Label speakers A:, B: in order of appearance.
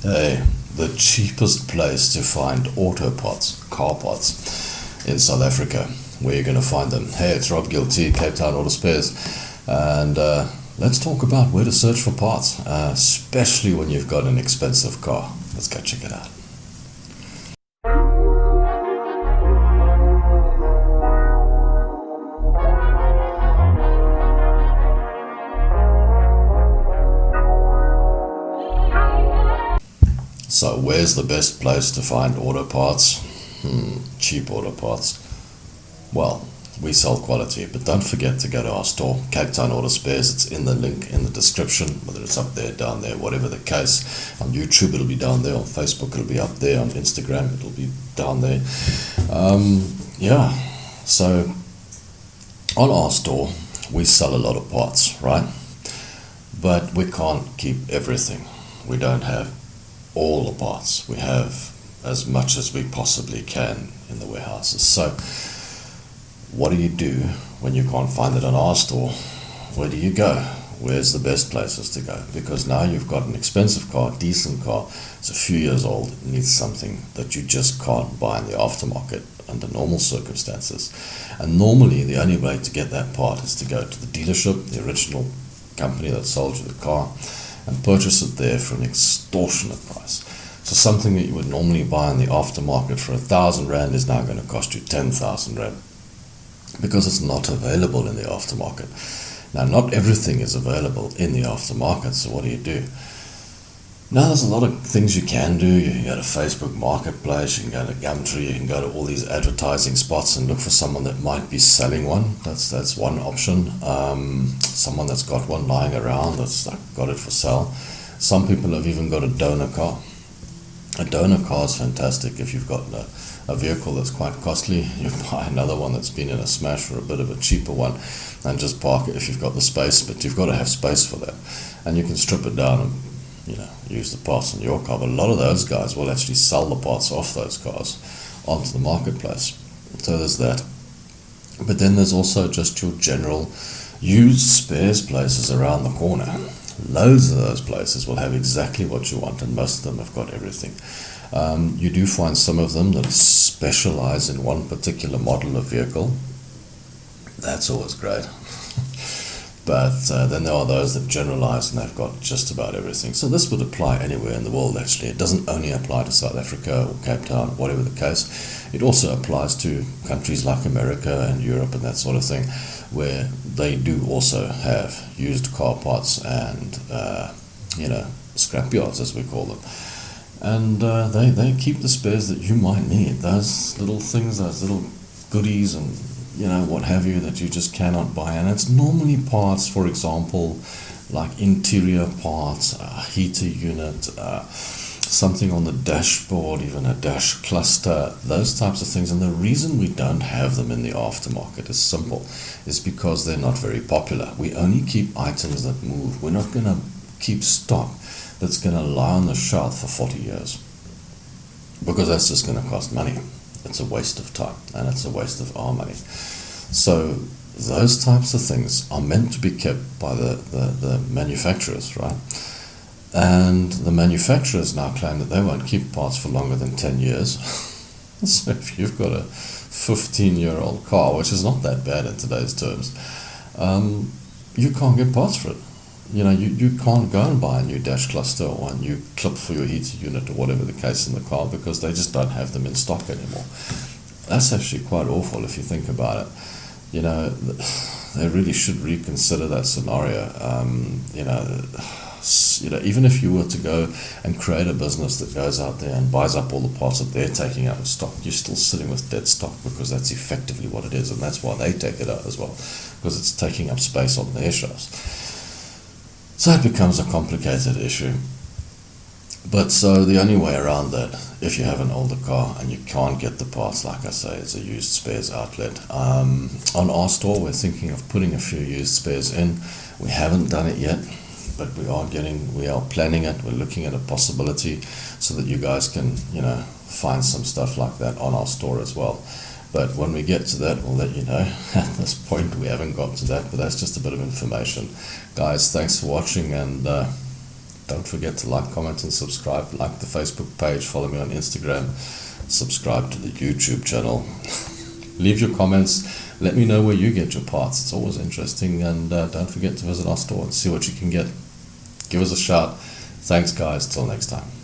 A: Hey, the cheapest place to find auto parts, car parts, in South Africa. Where you're going to find them. Hey, it's Robgillt, Capetownspares, and let's talk about where to search for parts, especially when you've got an expensive car. Let's go check it out. So, where's the best place to find auto parts? Cheap auto parts. Well, we sell quality, but don't forget to go to our store, Capetownspares. It's in the link in the description, whether it's up there, down there, whatever the case. On YouTube, it'll be down there. On Facebook, it'll be up there. On Instagram, it'll be down there. Yeah, so on our store, we sell a lot of parts, right? But we can't keep everything. We don't have all the parts. We have as much as we possibly can in the warehouses. So what do you do when you can't find it on our store? Where do you go? Where's the best places to go? Because now you've got an expensive car, decent car, it's a few years old, it needs something that you just can't buy in the aftermarket under normal circumstances. And normally the only way to get that part is to go to the dealership, the original company that sold you the car, and purchase it there for an extortionate price. So something that you would normally buy in the aftermarket for 1,000 Rand is now going to cost you 10,000 Rand because it's not available in the aftermarket. Now, not everything is available in the aftermarket, so what do? Now, there's a lot of things you can do. You can go to Facebook Marketplace, you can go to Gumtree, you can go to all these advertising spots and look for someone that might be selling one. That's one option. Someone that's got one lying around, that's like got it for sale. Some people have even got a donor car. A donor car is fantastic. If you've got a vehicle that's quite costly, you buy another one that's been in a smash or a bit of a cheaper one and just park it if you've got the space, but you've got to have space for that. And you can strip it down and use the parts in your car. But a lot of those guys will actually sell the parts off those cars onto the marketplace. So there's that. But then there's also just your general used spares places around the corner. Loads of those places will have exactly what you want, and most of them have got everything. You do find some of them that specialize in one particular model of vehicle. That's always great. But then there are those that generalize and they've got just about everything. So this would apply anywhere in the world, actually. It doesn't only apply to South Africa or Cape Town, whatever the case. It also applies to countries like America and Europe and that sort of thing, where they do also have used car parts and, scrap yards, as we call them. And they keep the spares that you might need. Those little things, those little goodies and what have you that you just cannot buy. And it's normally parts, for example, like interior parts, a heater unit, something on the dashboard, even a dash cluster, those types of things. And the reason we don't have them in the aftermarket is simple. It's because they're not very popular. We only keep items that move. We're not going to keep stock that's going to lie on the shelf for 40 years because that's just going to cost money. It's a waste of time and it's a waste of our money. So those types of things are meant to be kept by the manufacturers, right? And the manufacturers now claim that they won't keep parts for longer than 10 years. So if you've got a 15-year-old car, which is not that bad in today's terms, you can't get parts for it. You can't go and buy a new dash cluster or a new clip for your heater unit or whatever the case in the car because they just don't have them in stock anymore. That's actually quite awful if you think about it. They really should reconsider that scenario. Even if you were to go and create a business that goes out there and buys up all the parts that they're taking out of stock, you're still sitting with dead stock because that's effectively what it is, and that's why they take it out as well, because it's taking up space on their shelves. So it becomes a complicated issue. But so the only way around that, if you have an older car and you can't get the parts, like I say, is a used spares outlet. On our store, we're thinking of putting a few used spares in. We haven't done it yet, but we are planning it. We're looking at a possibility so that you guys can, find some stuff like that on our store as well. But when we get to that, we'll let you know. At this point, we haven't got to that, but that's just a bit of information. Guys, thanks for watching, and Don't forget to like, comment, and subscribe. Like the Facebook page, follow me on Instagram, subscribe to the YouTube channel. Leave your comments. Let me know where you get your parts. It's always interesting. And don't forget to visit our store and see what you can get. Give us a shout. Thanks, guys. Till next time.